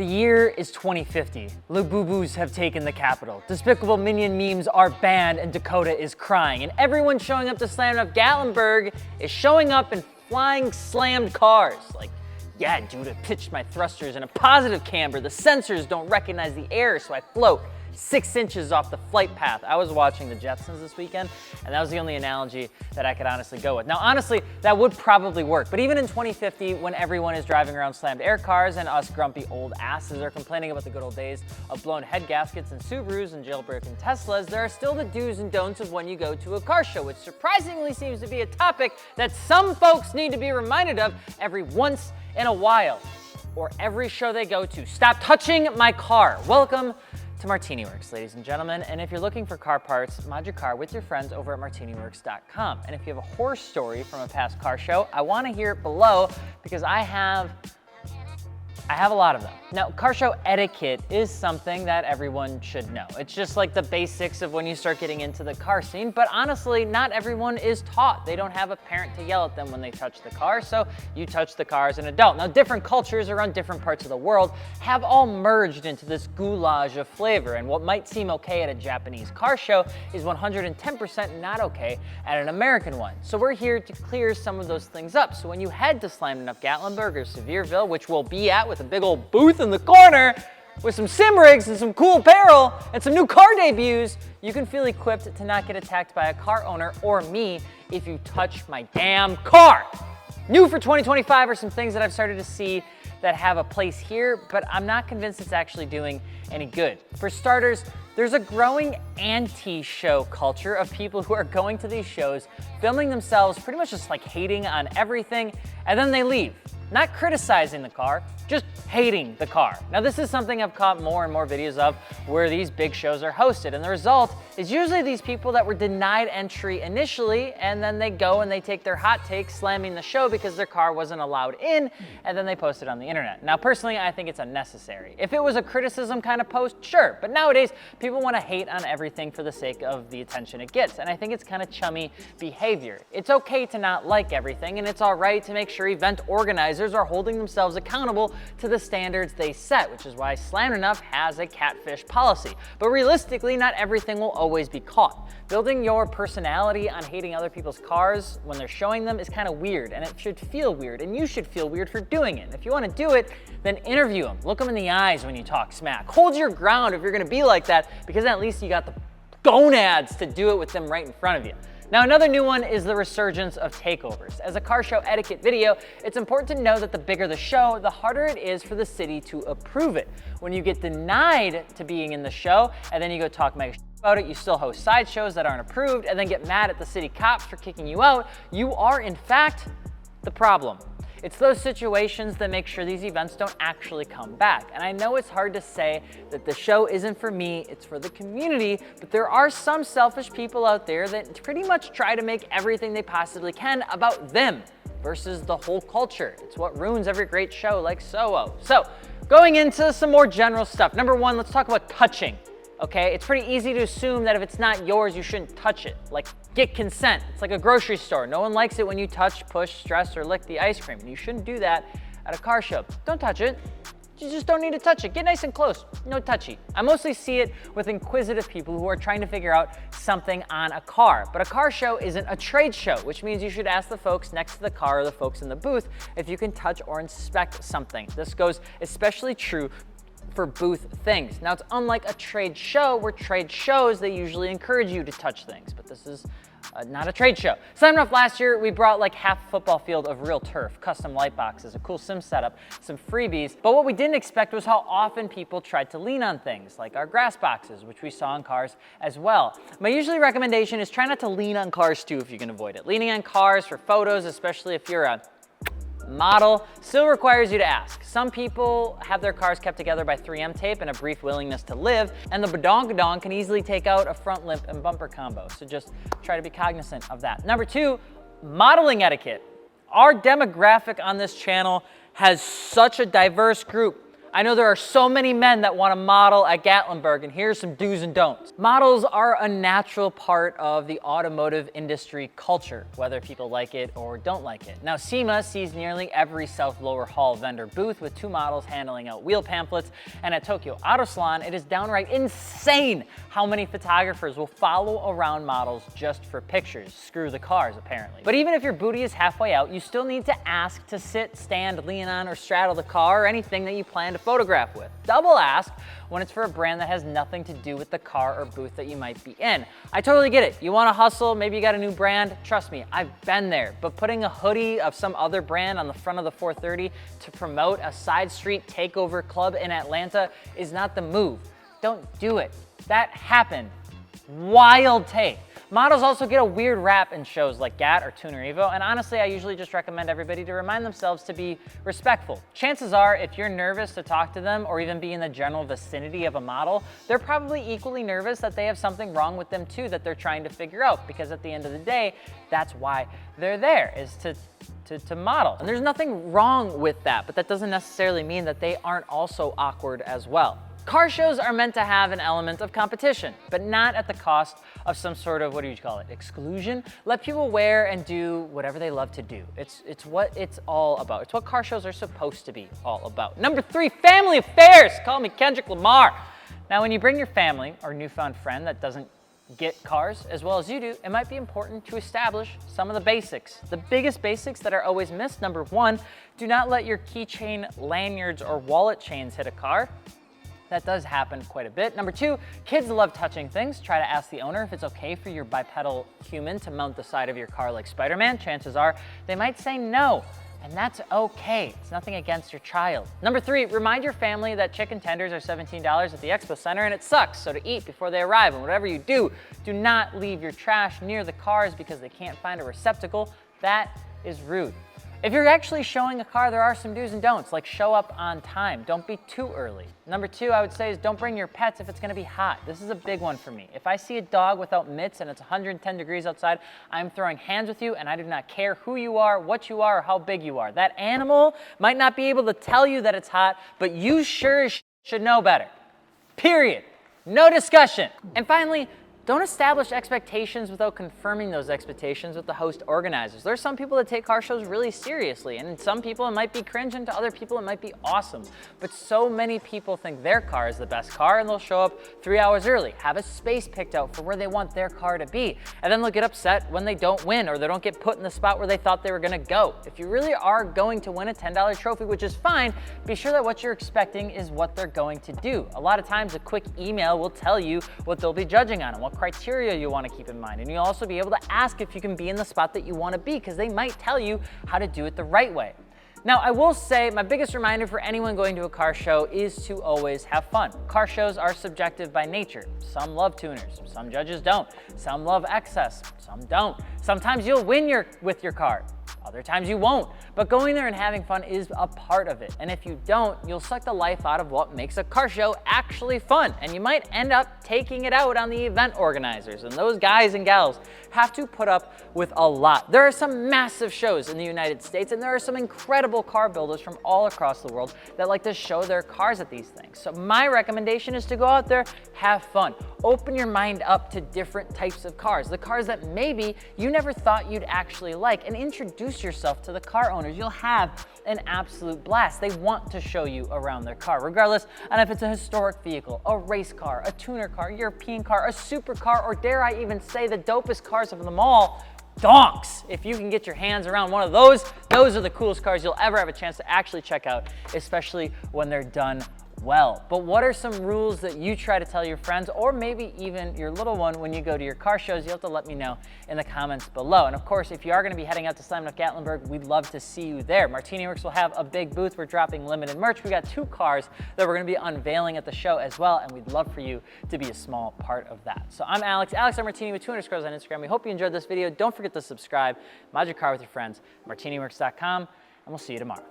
The year is 2050. Labubu's have taken the capital. Despicable Minion memes are banned and Dakota is crying. And everyone showing up to Slammedenuff Gatlinburg is showing up in flying slammed cars. Like, yeah, dude, I pitched my thrusters in a positive camber. The sensors don't recognize the air, so I float 6 inches off the flight path. I was watching the Jetsons this weekend, and that was the only analogy that I could honestly go with. Now, honestly, that would probably work, but even in 2050, when everyone is driving around slammed air cars and us grumpy old asses are complaining about the good old days of blown head gaskets and Subarus and jailbroken Teslas, there are still the do's and don'ts of when you go to a car show, which surprisingly seems to be a topic that some folks need to be reminded of every once in a while, or every show they go to. Stop touching my car. Welcome to Martini Works, ladies and gentlemen. And if you're looking for car parts, mod your car with your friends over at martiniworks.com. And if you have a horror story from a past car show, I want to hear it below because I have a lot of them. Now, car show etiquette is something that everyone should know. It's just like the basics of when you start getting into the car scene, but honestly, not everyone is taught. They don't have a parent to yell at them when they touch the car, so you touch the car as an adult. Now, different cultures around different parts of the world have all merged into this goulash of flavor, and what might seem okay at a Japanese car show is 110% not okay at an American one. So we're here to clear some of those things up. So when you head to Slammedenuff Gatlinburg or Sevierville, which we'll be at with a big old booth in the corner with some sim rigs and some cool apparel and some new car debuts, you can feel equipped to not get attacked by a car owner or me if you touch my damn car. New for 2025 are some things that I've started to see that have a place here, but I'm not convinced it's actually doing any good. For starters, there's a growing anti-show culture of people who are going to these shows, filming themselves pretty much just like hating on everything, and then they leave. Not criticizing the car, just hating the car. Now, this is something I've caught more and more videos of where these big shows are hosted, and the result is usually these people that were denied entry initially, and then they go and they take their hot take slamming the show because their car wasn't allowed in, and then they post it on the internet. Now, personally, I think it's unnecessary. If it was a criticism kind of post, sure, but nowadays, people want to hate on everything for the sake of the attention it gets, and I think it's kind of chummy behavior. It's okay to not like everything, and it's all right to make sure event organizers are holding themselves accountable to the standards they set, which is why Slammedenuff has a catfish policy. But realistically, not everything will always be caught. Building your personality on hating other people's cars when they're showing them is kind of weird, and it should feel weird, and you should feel weird for doing it. And if you want to do it, then interview them. Look them in the eyes when you talk smack. Hold your ground if you're going to be like that, because at least you got the gonads to do it with them right in front of you. Now, another new one is the resurgence of takeovers. As a car show etiquette video, it's important to know that the bigger the show, the harder it is for the city to approve it. When you get denied to being in the show, and then you go talk mega about it, you still host sideshows that aren't approved, and then get mad at the city cops for kicking you out, you are, in fact, the problem. It's those situations that make sure these events don't actually come back. And I know it's hard to say that the show isn't for me, it's for the community, but there are some selfish people out there that pretty much try to make everything they possibly can about them versus the whole culture. It's what ruins every great show like So. So, going into some more general stuff. Number one, let's talk about touching. Okay, it's pretty easy to assume that if it's not yours, you shouldn't touch it. Like, get consent. It's like a grocery store. No one likes it when you touch, push, stress, or lick the ice cream. And you shouldn't do that at a car show. Don't touch it. You just don't need to touch it. Get nice and close. No touchy. I mostly see it with inquisitive people who are trying to figure out something on a car. But a car show isn't a trade show, which means you should ask the folks next to the car or the folks in the booth if you can touch or inspect something. This goes especially true for booth things. Now, it's unlike a trade show where trade shows, they usually encourage you to touch things, but this is not a trade show. Slammedenuff last year, we brought like half a football field of real turf, custom light boxes, a cool sim setup, some freebies, but what we didn't expect was how often people tried to lean on things, like our grass boxes, which we saw in cars as well. My usually recommendation is try not to lean on cars too if you can avoid it. Leaning on cars for photos, especially if you're a model, still requires you to ask. Some people have their cars kept together by 3M tape and a brief willingness to live, and the badongadong can easily take out a front limp and bumper combo, so just try to be cognizant of that. Number two, modeling etiquette. Our demographic on this channel has such a diverse group I know there are so many men that want to model at Gatlinburg, and here's some do's and don'ts. Models are a natural part of the automotive industry culture, whether people like it or don't like it. Now, SEMA sees nearly every South Lower Hall vendor booth with 2 models handing out wheel pamphlets, and at Tokyo Auto Salon, it is downright insane how many photographers will follow around models just for pictures. Screw the cars, apparently. But even if your booty is halfway out, you still need to ask to sit, stand, lean on, or straddle the car or anything that you plan to photograph with. Double ask when it's for a brand that has nothing to do with the car or booth that you might be in. I totally get it. You want to hustle, maybe you got a new brand. Trust me, I've been there. But putting a hoodie of some other brand on the front of the 430 to promote a side street takeover club in Atlanta is not the move. Don't do it. That happened. Wild take. Models also get a weird rap in shows like GAT or Tuner Evo, and honestly, I usually just recommend everybody to remind themselves to be respectful. Chances are, if you're nervous to talk to them or even be in the general vicinity of a model, they're probably equally nervous that they have something wrong with them too that they're trying to figure out, because at the end of the day, that's why they're there, is to model. And there's nothing wrong with that, but that doesn't necessarily mean that they aren't also awkward as well. Car shows are meant to have an element of competition, but not at the cost of some sort of, what do you call it, exclusion. Let people wear and do whatever they love to do. It's what it's all about. It's what car shows are supposed to be all about. Number 3, family affairs. Call me Kendrick Lamar. Now, when you bring your family or newfound friend that doesn't get cars as well as you do, it might be important to establish some of the basics. The biggest basics that are always missed. Number 1, do not let your keychain, lanyards, or wallet chains hit a car. That does happen quite a bit. Number 2, kids love touching things. Try to ask the owner if it's okay for your bipedal human to mount the side of your car like Spider-Man. Chances are they might say no, and that's okay. It's nothing against your child. Number 3, remind your family that chicken tenders are $17 at the Expo Center and it sucks, so to eat before they arrive. And whatever you do, do not leave your trash near the cars because they can't find a receptacle. That is rude. If you're actually showing a car, there are some do's and don'ts, like show up on time. Don't be too early. Number 2, I would say, is don't bring your pets if it's gonna be hot. This is a big one for me. If I see a dog without mitts and it's 110 degrees outside, I'm throwing hands with you and I do not care who you are, what you are, or how big you are. That animal might not be able to tell you that it's hot, but you sure as should know better. Period. No discussion. And finally, don't establish expectations without confirming those expectations with the host organizers. There are some people that take car shows really seriously, and some people it might be cringe, and to other people it might be awesome. But so many people think their car is the best car, and they'll show up 3 hours early, have a space picked out for where they want their car to be, and then they'll get upset when they don't win or they don't get put in the spot where they thought they were gonna go. If you really are going to win a $10 trophy, which is fine, be sure that what you're expecting is what they're going to do. A lot of times a quick email will tell you what they'll be judging on and what criteria you want to keep in mind, and you'll also be able to ask if you can be in the spot that you want to be, because they might tell you how to do it the right way. Now, I will say my biggest reminder for anyone going to a car show is to always have fun. Car shows are subjective by nature. Some love tuners, some judges don't. Some love excess, some don't. Sometimes you'll win with your car. Other times you won't, but going there and having fun is a part of it. And if you don't, you'll suck the life out of what makes a car show actually fun. And you might end up taking it out on the event organizers. And those guys and gals have to put up with a lot. There are some massive shows in the United States, and there are some incredible car builders from all across the world that like to show their cars at these things. So my recommendation is to go out there, have fun. Open your mind up to different types of cars, the cars that maybe you never thought you'd actually like, and introduce yourself to the car owners. You'll have an absolute blast. They want to show you around their car, regardless on if it's a historic vehicle, a race car, a tuner car, European car, a supercar, or dare I even say the dopest cars of them all, donks. If you can get your hands around one of those are the coolest cars you'll ever have a chance to actually check out, especially when they're done well. But what are some rules that you try to tell your friends, or maybe even your little one, when you go to your car shows? You'll have to let me know in the comments below. And of course, if you are going to be heading out to Slammedenuff Gatlinburg, we'd love to see you there. Martini Works will have a big booth. We're dropping limited merch. We got 2 cars that we're going to be unveiling at the show as well, and we'd love for you to be a small part of that. So I'm Alex Martini with 2 underscores on Instagram. We hope you enjoyed this video. Don't forget to subscribe, mod your car with your friends, martiniworks.com, and we'll see you tomorrow.